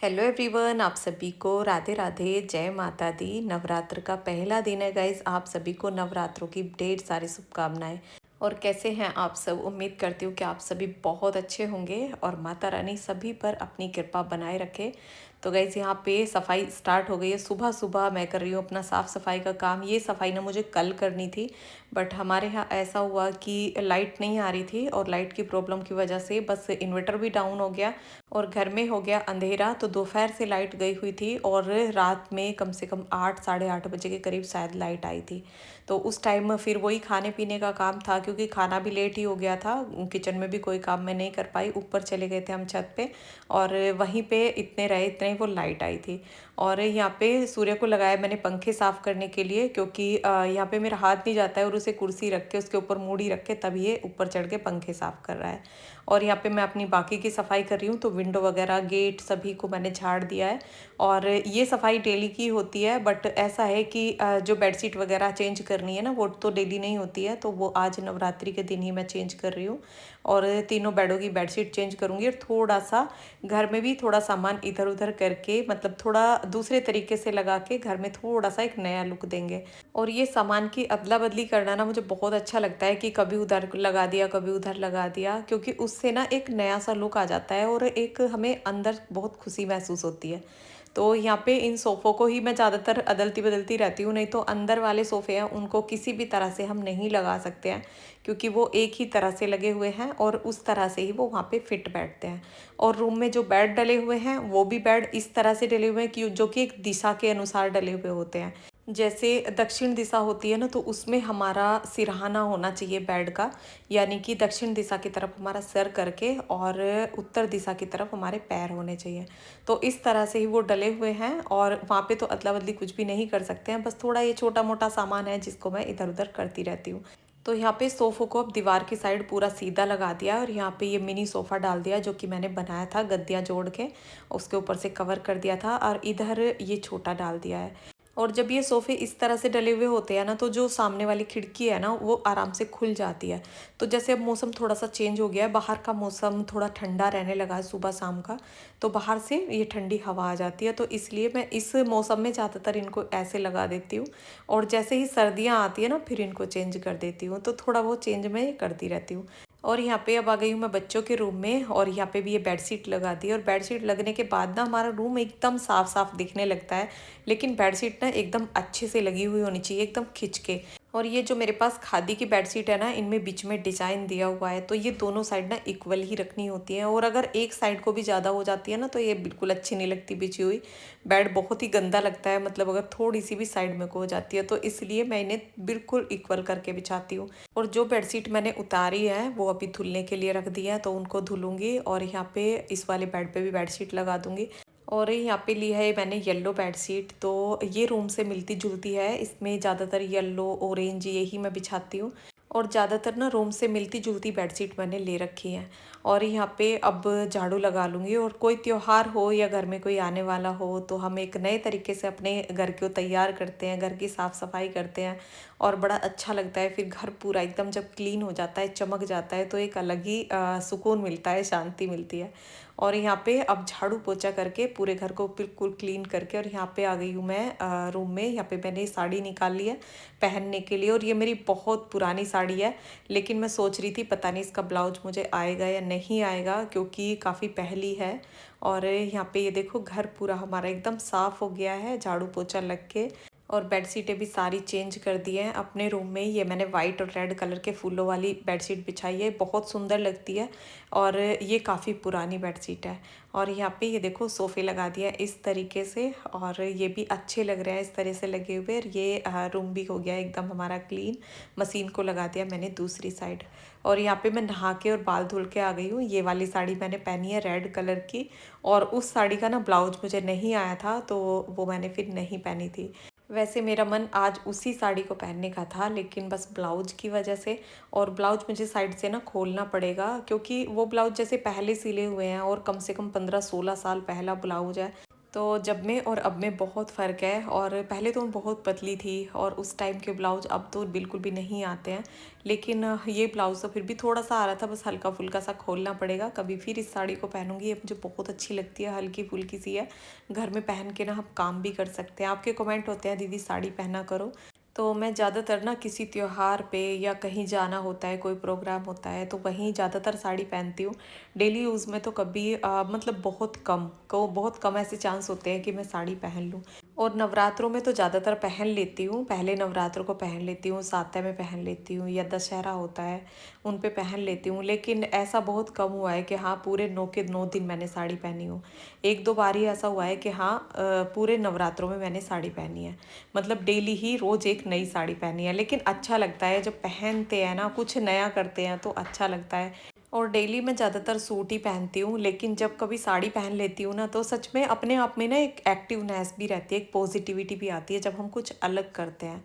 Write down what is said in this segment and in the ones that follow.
Hello everyone, आप सभी को राधे राधे, जय माता दी। नवरात्र का पहला दिन है गाइज। आप सभी को नवरात्रों की ढेर सारी शुभकामनाएं। और कैसे हैं आप सब? उम्मीद करती हूँ कि आप सभी बहुत अच्छे होंगे और माता रानी सभी पर अपनी कृपा बनाए रखे। तो गाइज यहाँ पे सफाई स्टार्ट हो गई है। सुबह सुबह मैं कर रही हूँ अपना साफ़ सफाई का काम। ये सफाई ना मुझे कल करनी थी, बट हमारे यहाँ ऐसा हुआ कि लाइट नहीं आ रही थी और लाइट की प्रॉब्लम की वजह से बस इन्वर्टर भी डाउन हो गया और घर में हो गया अंधेरा। तो दोपहर से लाइट गई हुई थी और रात में कम से कम 8 साढ़े 8 बजे के करीब शायद लाइट आई थी। तो उस टाइम फिर वही खाने पीने का काम था, क्योंकि खाना भी लेट ही हो गया था। किचन में भी कोई काम मैं नहीं कर पाई। ऊपर चले गए थे हम छत पे और वहीं पे इतने रहे, इतने ही वो लाइट आई थी। और यहाँ पे सूर्य को लगाया मैंने पंखे साफ़ करने के लिए, क्योंकि यहाँ पे मेरा हाथ नहीं जाता है और उसे कुर्सी रख के उसके ऊपर मूड़ी रख के तब ये ऊपर चढ़ के पंखे साफ़ कर रहा है। और यहाँ पे मैं अपनी बाकी की सफाई कर रही हूँ। तो विंडो वगैरह, गेट सभी को मैंने झाड़ दिया है और ये सफाई डेली की होती है। बट ऐसा है कि जो बेडशीट वगैरह चेंज करनी है ना, वो तो डेली नहीं होती है। तो वो आज नवरात्रि के दिन ही मैं चेंज कर रही हूँ और तीनों बेडों की बेडशीट चेंज करूँगी। और थोड़ा सा घर में भी थोड़ा सामान इधर उधर करके, मतलब थोड़ा दूसरे तरीके से लगा के घर में थोड़ा सा एक नया लुक देंगे। और ये सामान की अदला बदली करना ना मुझे बहुत अच्छा लगता है कि कभी उधर लगा दिया कभी उधर लगा दिया, क्योंकि उससे ना एक नया सा लुक आ जाता है और एक हमें अंदर बहुत खुशी महसूस होती है। तो यहाँ पे इन सोफ़ों को ही मैं ज़्यादातर अदलती बदलती रहती हूँ। नहीं तो अंदर वाले सोफ़े हैं उनको किसी भी तरह से हम नहीं लगा सकते हैं, क्योंकि वो एक ही तरह से लगे हुए हैं और उस तरह से ही वो वहाँ पे फिट बैठते हैं। और रूम में जो बेड डले हुए हैं वो भी बेड इस तरह से डले हुए हैं कि जो कि एक दिशा के अनुसार डले हुए होते हैं। जैसे दक्षिण दिशा होती है ना, तो उसमें हमारा सिरहाना होना चाहिए बेड का, यानी कि दक्षिण दिशा की तरफ हमारा सर करके और उत्तर दिशा की तरफ हमारे पैर होने चाहिए। तो इस तरह से ही वो डले हुए हैं और वहाँ पे तो अदला बदली कुछ भी नहीं कर सकते हैं। बस थोड़ा ये छोटा मोटा सामान है जिसको मैं इधर उधर करती रहती हूँ। तो यहाँ पे सोफ़ों को अब दीवार की साइड पूरा सीधा लगा दिया और यहाँ पे ये मिनी सोफ़ा डाल दिया जो कि मैंने बनाया था गद्दियाँ जोड़ के, उसके ऊपर से कवर कर दिया था और इधर ये छोटा डाल दिया है। और जब ये सोफ़े इस तरह से डले हुए होते हैं ना, तो जो सामने वाली खिड़की है ना वो आराम से खुल जाती है। तो जैसे अब मौसम थोड़ा सा चेंज हो गया है, बाहर का मौसम थोड़ा ठंडा रहने लगा है सुबह शाम का, तो बाहर से ये ठंडी हवा आ जाती है। तो इसलिए मैं इस मौसम में ज़्यादातर इनको ऐसे लगा देती हूँ और जैसे ही सर्दियाँ आती है ना फिर इनको चेंज कर देती हूँ। तो थोड़ा बहुत चेंज मैं करती रहती हूँ। और यहाँ पे अब आ गई हूँ मैं बच्चों के रूम में और यहाँ पे भी ये बेडशीट लगा दी। और बेडशीट लगने के बाद ना हमारा रूम एकदम साफ साफ दिखने लगता है। लेकिन बेडशीट ना एकदम अच्छे से लगी हुई होनी चाहिए, एकदम खिंच के। और ये जो मेरे पास खादी की बेडशीट है ना, इनमें बीच में डिजाइन दिया हुआ है, तो ये दोनों साइड ना इक्वल ही रखनी होती है। और अगर एक साइड को भी ज़्यादा हो जाती है ना तो ये बिल्कुल अच्छी नहीं लगती बिछी हुई। बेड बहुत ही गंदा लगता है, मतलब अगर थोड़ी सी भी साइड में को हो जाती है, तो इसलिए मैं इन्हें बिल्कुल इक्वल करके बिछाती हूँ। और जो बेडशीट मैंने उतारी है वो अभी धुलने के लिए रख दी है, तो उनको धुलूंगी और यहाँ पे इस वाले बेड पे भी बेडशीट लगा दूंगी। और यहाँ पे ली है मैंने येलो बेडशीट, तो ये रूम से मिलती जुलती है। इसमें ज़्यादातर येलो ऑरेंज यही मैं बिछाती हूँ और ज़्यादातर ना रूम से मिलती जुलती बेडशीट मैंने ले रखी है। और यहाँ पे अब झाड़ू लगा लूँगी। और कोई त्योहार हो या घर में कोई आने वाला हो तो हम एक नए तरीके से अपने घर को तैयार करते हैं, घर की साफ़ सफाई करते हैं और बड़ा अच्छा लगता है। फिर घर पूरा एकदम जब क्लीन हो जाता है, चमक जाता है, तो एक अलग ही सुकून मिलता है, शांति मिलती है। और यहाँ पे अब झाड़ू पोछा करके पूरे घर को बिल्कुल क्लीन करके और यहाँ पे आ गई हूँ मैं रूम में। यहाँ पे मैंने साड़ी निकाल ली है पहनने के लिए और ये मेरी बहुत पुरानी साड़ी है, लेकिन मैं सोच रही थी पता नहीं इसका ब्लाउज मुझे आएगा या नहीं आएगा, क्योंकि काफ़ी पहली है। और यहाँ पे ये देखो घर पूरा हमारा एकदम साफ़ हो गया है झाड़ू पोछा लग के। और बेडशीटें भी सारी चेंज कर दी हैं अपने रूम में। ये मैंने वाइट और रेड कलर के फूलों वाली बेडशीट बिछाई है, बहुत सुंदर लगती है और ये काफ़ी पुरानी बेडशीट है। और यहाँ पे ये देखो सोफ़े लगा दिया इस तरीके से और ये भी अच्छे लग रहे हैं इस तरह से लगे हुए। और ये रूम भी हो गया एकदम हमारा क्लीन। मशीन को लगा दिया मैंने दूसरी साइड। और यहाँ पे मैं नहा के और बाल धुल के आ गई हूँ। ये वाली साड़ी मैंने पहनी है रेड कलर की और उस साड़ी का ना ब्लाउज मुझे नहीं आया था, तो वो मैंने फिर नहीं पहनी थी। वैसे मेरा मन आज उसी साड़ी को पहनने का था, लेकिन बस ब्लाउज की वजह से। और ब्लाउज मुझे साइड से ना खोलना पड़ेगा, क्योंकि वो ब्लाउज जैसे पहले सिले हुए हैं और कम से कम 15-16 साल पहला ब्लाउज है। तो जब में और अब में बहुत फ़र्क है। और पहले तो मैं बहुत पतली थी और उस टाइम के ब्लाउज़ अब तो बिल्कुल भी नहीं आते हैं। लेकिन ये ब्लाउज़ तो फिर भी थोड़ा-सा आ रहा था, बस हल्का-फुल्का सा खोलना पड़ेगा। कभी फिर इस साड़ी को पहनूँगी, ये मुझे बहुत अच्छी लगती है, हल्की-फुल्की सी है। घर में पहन के ना हम काम भी कर सकते हैं। आपके कमेंट होते हैं दीदी साड़ी पहना करो। तो मैं ज़्यादातर ना किसी त्योहार पे या कहीं जाना होता है, कोई प्रोग्राम होता है तो वहीं ज़्यादातर साड़ी पहनती हूँ। डेली यूज़ में तो कभी मतलब बहुत कम ऐसे चांस होते हैं कि मैं साड़ी पहन लूँ। और नवरात्रों में तो ज़्यादातर पहन लेती हूँ, पहले नवरात्रों को पहन लेती हूँ, सातवें में पहन लेती हूँ या दशहरा होता है उन पे पहन लेती हूँ। लेकिन ऐसा बहुत कम हुआ है कि हाँ पूरे 9 के 9 दिन मैंने साड़ी पहनी हो। एक दो बार ही ऐसा हुआ है कि हाँ पूरे नवरात्रों में मैंने साड़ी पहनी है। मतलब डेली ही रोज़ एक नई साड़ी पहनी है। लेकिन अच्छा लगता है जब पहनते हैं ना, कुछ नया करते हैं तो अच्छा लगता है। और डेली मैं ज़्यादातर सूट ही पहनती हूँ, लेकिन जब कभी साड़ी पहन लेती हूँ ना तो सच में अपने आप में ना एक एक्टिवनेस भी रहती है, एक पॉजिटिविटी भी आती है जब हम कुछ अलग करते हैं।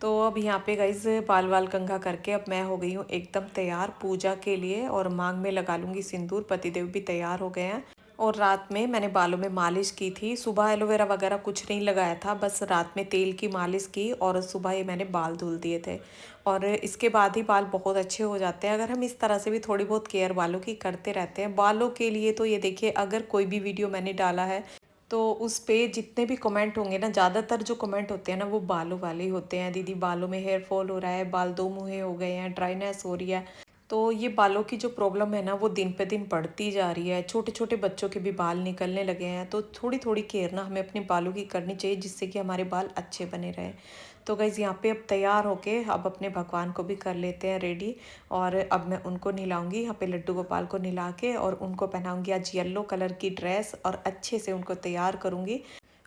तो अब यहाँ पे गाइज बाल वाल कंघा करके अब मैं हो गई हूँ एकदम तैयार पूजा के लिए, और मांग में लगा लूँगी सिंदूर। पतिदेव भी तैयार हो गए हैं। और रात में मैंने बालों में मालिश की थी। सुबह एलोवेरा वगैरह कुछ नहीं लगाया था, बस रात में तेल की मालिश की और सुबह ही मैंने बाल धुल दिए थे। और इसके बाद ही बाल बहुत अच्छे हो जाते हैं अगर हम इस तरह से भी थोड़ी बहुत केयर बालों की करते रहते हैं। बालों के लिए तो ये देखिए, अगर कोई भी वीडियो मैंने डाला है तो उस पे जितने भी कमेंट होंगे ना, ज़्यादातर जो कमेंट होते हैं ना वो बालों वाले ही होते हैं। दीदी बालों में हेयर फॉल हो रहा है, बाल दो मुँहे हो गए हैं, ड्राइनेस हो रही है। तो ये बालों की जो प्रॉब्लम है ना वो दिन पे दिन बढ़ती जा रही है। छोटे छोटे बच्चों के भी बाल निकलने लगे हैं। तो थोड़ी थोड़ी केयर ना हमें अपने बालों की करनी चाहिए, जिससे कि हमारे बाल अच्छे बने रहें। तो गाइज़ यहाँ पे अब तैयार होके अब अपने भगवान को भी कर लेते हैं रेडी। और अब मैं उनको नहलाऊंगी, यहाँ पे लड्डू गोपाल को नहला के और उनको पहनाऊंगी आज येलो कलर की ड्रेस, और अच्छे से उनको तैयार करूंगी।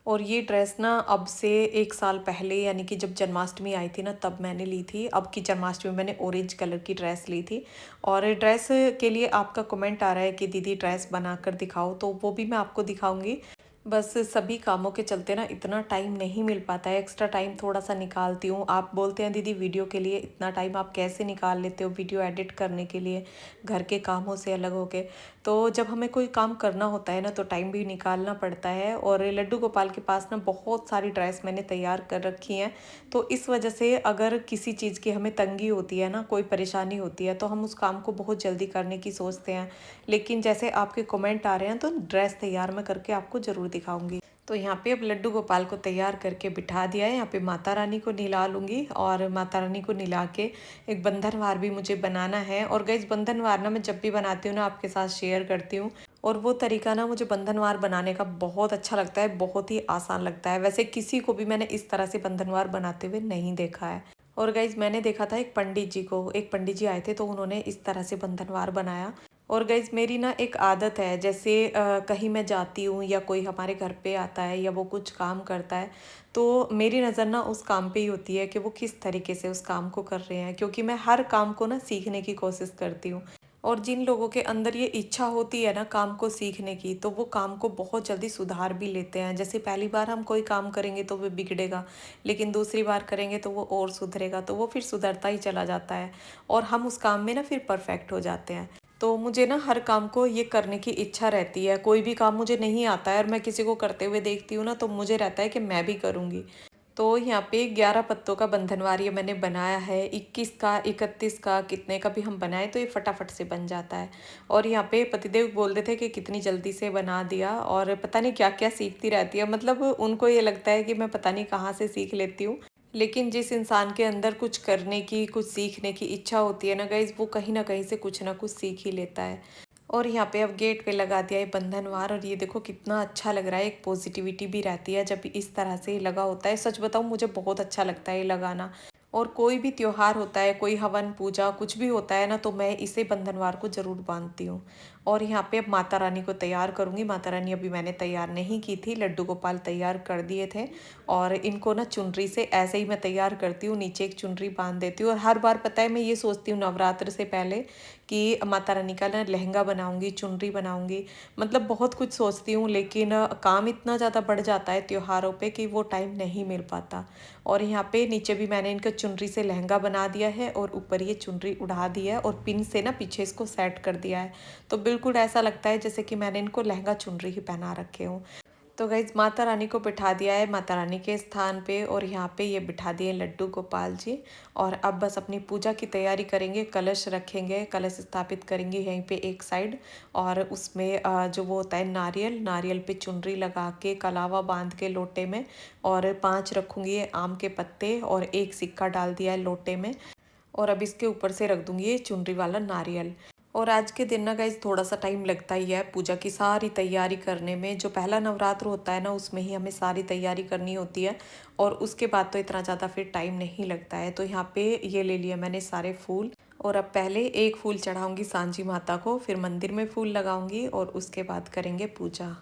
और ये ड्रेस ना अब से 1 साल पहले, यानी कि जब जन्माष्टमी आई थी ना तब मैंने ली थी। अब की जन्माष्टमी में मैंने ऑरेंज कलर की ड्रेस ली थी। और ड्रेस के लिए आपका कमेंट आ रहा है कि दीदी ड्रेस बनाकर दिखाओ, तो वो भी मैं आपको दिखाऊंगी। बस सभी कामों के चलते ना इतना टाइम नहीं मिल पाता है। एक्स्ट्रा टाइम थोड़ा सा निकालती हूँ। आप बोलते हैं दीदी वीडियो के लिए इतना टाइम आप कैसे निकाल लेते हो, वीडियो एडिट करने के लिए घर के कामों से अलग होके। तो जब हमें कोई काम करना होता है ना तो टाइम भी निकालना पड़ता है। और लड्डू गोपाल के पास ना बहुत सारी ड्रेस मैंने तैयार कर रखी हैं। तो इस वजह से अगर किसी चीज़ की हमें तंगी होती है ना, कोई परेशानी होती है, तो हम उस काम को बहुत जल्दी करने की सोचते हैं। लेकिन जैसे आपके कमेंट आ रहे हैं तो ड्रेस तैयार मैं करके आपको ज़रूर दिखाऊंगी। तो यहाँ पे अब लड्डू गोपाल को तैयार करके बिठा दिया है। यहाँ पे माता रानी को नहला लूँगी, और माता रानी को नहला के एक बंधनवार भी मुझे बनाना है। और गाइस बंधनवार ना मैं जब भी बनाती हूँ ना आपके साथ शेयर करती हूँ। और वो तरीका ना मुझे बंधनवार बनाने का बहुत अच्छा लगता है, बहुत ही आसान लगता है। वैसे किसी को भी मैंने इस तरह से बंधनवार बनाते हुए नहीं देखा है। और गाइज मैंने देखा था एक पंडित जी आए थे तो उन्होंने इस तरह से बंधनवार बनाया। और गाइज मेरी ना एक आदत है, जैसे कहीं मैं जाती हूँ या कोई हमारे घर पे आता है या वो कुछ काम करता है, तो मेरी नज़र ना उस काम पे ही होती है कि वो किस तरीके से उस काम को कर रहे हैं, क्योंकि मैं हर काम को ना सीखने की कोशिश करती हूँ। और जिन लोगों के अंदर ये इच्छा होती है ना काम को सीखने की, तो वो काम को बहुत जल्दी सुधार भी लेते हैं। जैसे पहली बार हम कोई काम करेंगे तो वो बिगड़ेगा, लेकिन दूसरी बार करेंगे तो वो और सुधरेगा, तो वो फिर सुधरता ही चला जाता है। और हम उस काम में ना फिर परफेक्ट हो जाते हैं। तो मुझे ना हर काम को ये करने की इच्छा रहती है। कोई भी काम मुझे नहीं आता है और मैं किसी को करते हुए देखती हूँ ना तो मुझे रहता है कि मैं भी करूँगी। तो यहाँ पे 11 पत्तों का बंधनवार ये मैंने बनाया है। 21 का, 31 का, कितने का भी हम बनाए तो ये फटाफट से बन जाता है। और यहाँ पे पतिदेव बोल रहे थे कि कितनी जल्दी से बना दिया, और पता नहीं क्या क्या सीखती रहती है। मतलब उनको ये लगता है कि मैं पता नहीं कहाँ से सीख लेती हूँ। लेकिन जिस इंसान के अंदर कुछ करने की, कुछ सीखने की इच्छा होती है ना गाइज, वो कहीं ना कहीं से कुछ ना कुछ सीख ही लेता है। और यहाँ पे अब गेट पे लगा दिया है बंधनवार, और ये देखो कितना अच्छा लग रहा है। एक पॉजिटिविटी भी रहती है जब इस तरह से लगा होता है। सच बताऊँ मुझे बहुत अच्छा लगता है ये लगाना। और कोई भी त्योहार होता है, कोई हवन पूजा कुछ भी होता है ना, तो मैं इसे बंधनवार को ज़रूर बांधती हूँ। और यहाँ पे अब माता रानी को तैयार करूँगी। माता रानी अभी मैंने तैयार नहीं की थी, लड्डू गोपाल तैयार कर दिए थे। और इनको ना चुनरी से ऐसे ही मैं तैयार करती हूँ, नीचे एक चुनरी बांध देती हूँ। और हर बार पता है मैं ये सोचती हूँ नवरात्र से पहले कि माता रानी का ना लहंगा बनाऊंगी, चुनरी बनाऊंगी, मतलब बहुत कुछ सोचती हूँ। लेकिन काम इतना ज़्यादा बढ़ जाता है त्योहारों पे कि वो टाइम नहीं मिल पाता। और यहाँ पे नीचे भी मैंने इनका चुनरी से लहंगा बना दिया है, और ऊपर ये चुनरी उड़ा दी है और पिन से ना पीछे इसको सेट कर दिया है। तो बिल्कुल ऐसा लगता है जैसे कि मैंने इनको लहंगा चुनरी ही पहना रखे हूँ। तो गाइज माता रानी को बिठा दिया है माता रानी के स्थान पे, और यहाँ पे ये बिठा दिए लड्डू गोपाल जी। और अब बस अपनी पूजा की तैयारी करेंगे, कलश रखेंगे, कलश स्थापित करेंगे यहीं पे एक साइड। और उसमें जो वो होता है नारियल, नारियल पे चुनरी लगा के कलावा बांध के लोटे में, और 5 रखूँगी आम के पत्ते, और एक सिक्का डाल दिया है लोटे में। और अब इसके ऊपर से रख दूंगी ये चुनरी वाला नारियल। और आज के दिन ना गाइज थोड़ा सा टाइम लगता ही है पूजा की सारी तैयारी करने में। जो पहला नवरात्र होता है ना उसमें ही हमें सारी तैयारी करनी होती है, और उसके बाद तो इतना ज़्यादा फिर टाइम नहीं लगता है। तो यहाँ पे ये ले लिया मैंने सारे फूल, और अब पहले एक फूल चढ़ाऊंगी सांझी माता को, फिर मंदिर में फूल लगाऊंगी, और उसके बाद करेंगे पूजा।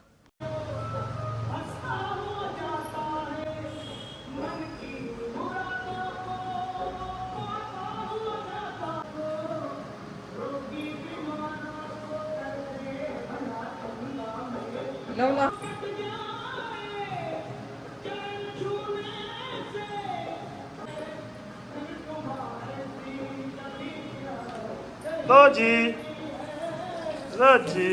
Logi, Logi.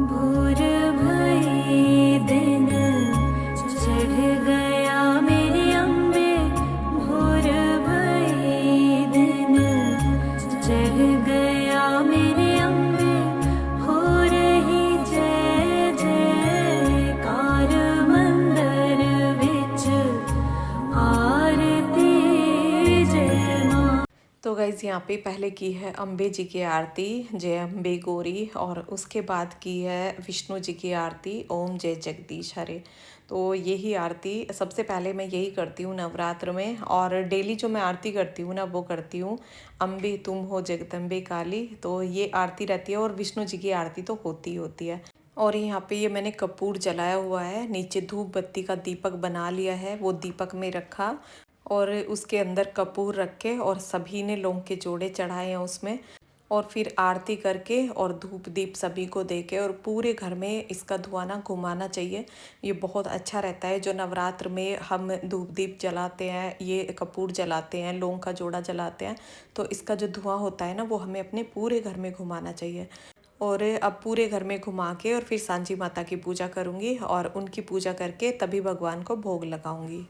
भोर भई दिन चढ़ गया मेरे अम्बे, भोर भई दिन चढ़ गया मेरे अम्बे, हो रही जय जयकार मंदिर विच आरती जय मां। तो गाइज़ यहाँ पे पहले की है अम्बे जी की आरती, जय अम्बे गौरी, और उसके बाद की है विष्णु जी की आरती, ओम जय जगदीश हरे। तो यही आरती सबसे पहले मैं यही करती हूँ नवरात्र में। और डेली जो मैं आरती करती हूँ ना वो करती हूँ अम्बे तुम हो जगदम्बे काली, तो ये आरती रहती है। और विष्णु जी की आरती तो होती ही होती है। और यहाँ पे ये मैंने कपूर जलाया हुआ है, नीचे धूप बत्ती का दीपक बना लिया है, वो दीपक में रखा, और उसके अंदर कपूर रख के, और सभी ने लौंग के जोड़े चढ़ाए हैं उसमें। और फिर आरती करके और धूप दीप सभी को दे के, और पूरे घर में इसका धुआं ना घुमाना चाहिए। ये बहुत अच्छा रहता है। जो नवरात्र में हम धूप दीप जलाते हैं, ये कपूर जलाते हैं, लौंग का जोड़ा जलाते हैं, तो इसका जो धुआं होता है ना वो हमें अपने पूरे घर में घुमाना चाहिए। और अब पूरे घर में घुमा के और फिर सांची माता की पूजा करूँगी, और उनकी पूजा करके तभी भगवान को भोग लगाऊंगी।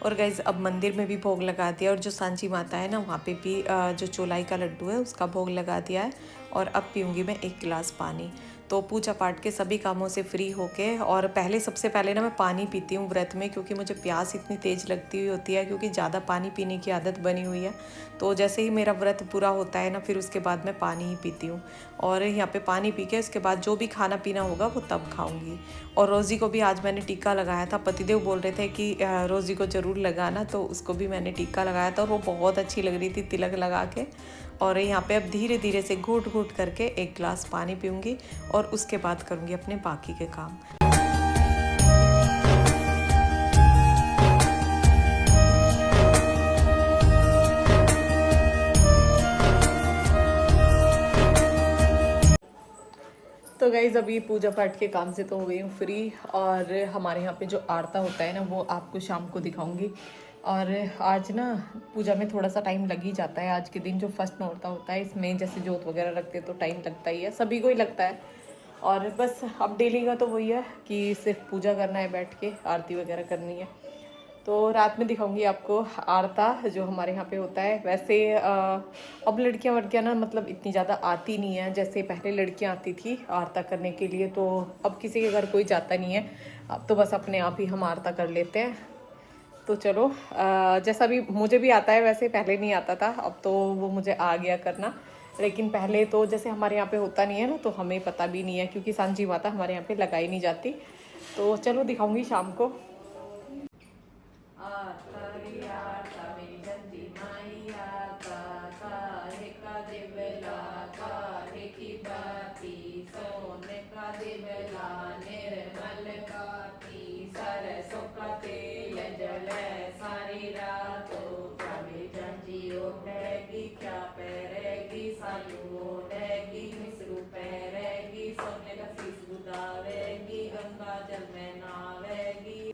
और गाइज अब मंदिर में भी भोग लगा दिया, और जो सांची माता है ना वहाँ पे भी जो चौलाई का लड्डू है उसका भोग लगा दिया है। और अब पीऊँगी मैं 1 गिलास पानी। तो पूजा पाठ के सभी कामों से फ्री होके, और पहले सबसे पहले ना मैं पानी पीती हूँ व्रत में, क्योंकि मुझे प्यास इतनी तेज़ लगती हुई होती है, क्योंकि ज़्यादा पानी पीने की आदत बनी हुई है। तो जैसे ही मेरा व्रत पूरा होता है ना फिर उसके बाद मैं पानी ही पीती हूँ। और यहाँ पे पानी पी के उसके बाद जो भी खाना पीना होगा वो तब खाऊँगी। और रोज़ी को भी आज मैंने टीका लगाया था, पतिदेव बोल रहे थे कि रोज़ी को ज़रूर लगाना, तो उसको भी मैंने टीका लगाया था, और वो बहुत अच्छी लग रही थी तिलक लगा के। और यहाँ पे अब धीरे धीरे से घूट घूट करके 1 गिलास पानी पीऊँगी, और उसके बाद करूँगी अपने बाकी के काम। तो गाइज़ अभी पूजा पाठ के काम से तो हो गई हूँ फ्री, और हमारे यहाँ पे जो आरता होता है ना वो आपको शाम को दिखाऊंगी। और आज ना पूजा में थोड़ा सा टाइम लग ही जाता है। आज के दिन जो फर्स्ट नौरता होता है इसमें जैसे जोत वगैरह रखते हैं तो टाइम लगता ही है, सभी को ही लगता है। और बस अब डेली का तो वही है कि सिर्फ पूजा करना है, बैठ के आरती वगैरह करनी है। तो रात में दिखाऊंगी आपको आरता जो हमारे यहाँ पे होता है। वैसे अब लड़कियाँ वड़कियाँ ना मतलब इतनी ज़्यादा आती नहीं है, जैसे पहले लड़कियाँ आती थी आरता करने के लिए। तो अब किसी के घर कोई जाता नहीं है, अब तो बस अपने आप ही हम आरता कर लेते हैं। तो चलो जैसा भी मुझे भी आता है, वैसे पहले नहीं आता था, अब तो वो मुझे आ गया करना। लेकिन पहले तो जैसे हमारे यहाँ पे होता नहीं है ना, तो हमें पता भी नहीं है, क्योंकि सांझी माता हमारे यहाँ पे लगाई नहीं जाती। तो चलो दिखाऊंगी शाम को। क्या पैरेगी सालू ओढ़ेगी मिसरू पैरे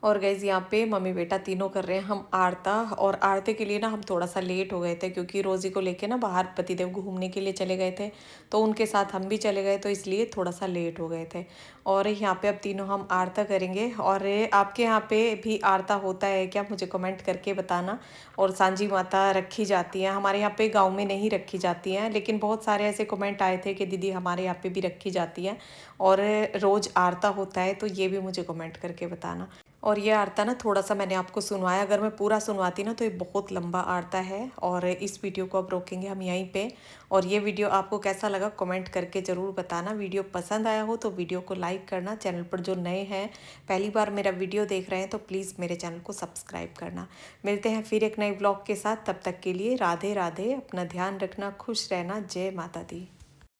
और गाइज़ यहाँ पे मम्मी बेटा तीनों कर रहे हैं हम आरता। और आरती के लिए ना हम थोड़ा सा लेट हो गए थे क्योंकि रोज़ी को लेके ना बाहर पतिदेव घूमने के लिए चले गए थे, तो उनके साथ हम भी चले गए, तो इसलिए थोड़ा सा लेट हो गए थे। और यहाँ पे अब तीनों हम आरता करेंगे। और आपके यहाँ पे भी आरता होता है क्या, मुझे कमेंट करके बताना। और सांझी माता रखी जाती है, हमारे यहाँ पे गाँव में नहीं रखी जाती हैं, लेकिन बहुत सारे ऐसे कमेंट आए थे कि दीदी हमारे यहाँ पे भी रखी जाती है और रोज़ आरता होता है, तो ये भी मुझे कमेंट करके बताना। और ये आरता ना थोड़ा सा मैंने आपको सुनवाया, अगर मैं पूरा सुनवाती ना तो ये बहुत लंबा आरता है। और इस वीडियो को अब रोकेंगे हम यहीं पे। और ये वीडियो आपको कैसा लगा कमेंट करके ज़रूर बताना। वीडियो पसंद आया हो तो वीडियो को लाइक करना, चैनल पर जो नए हैं पहली बार मेरा वीडियो देख रहे हैं तो प्लीज़ मेरे चैनल को सब्सक्राइब करना। मिलते हैं फिर एक नए ब्लॉग के साथ, तब तक के लिए राधे राधे, अपना ध्यान रखना, खुश रहना, जय माता दी।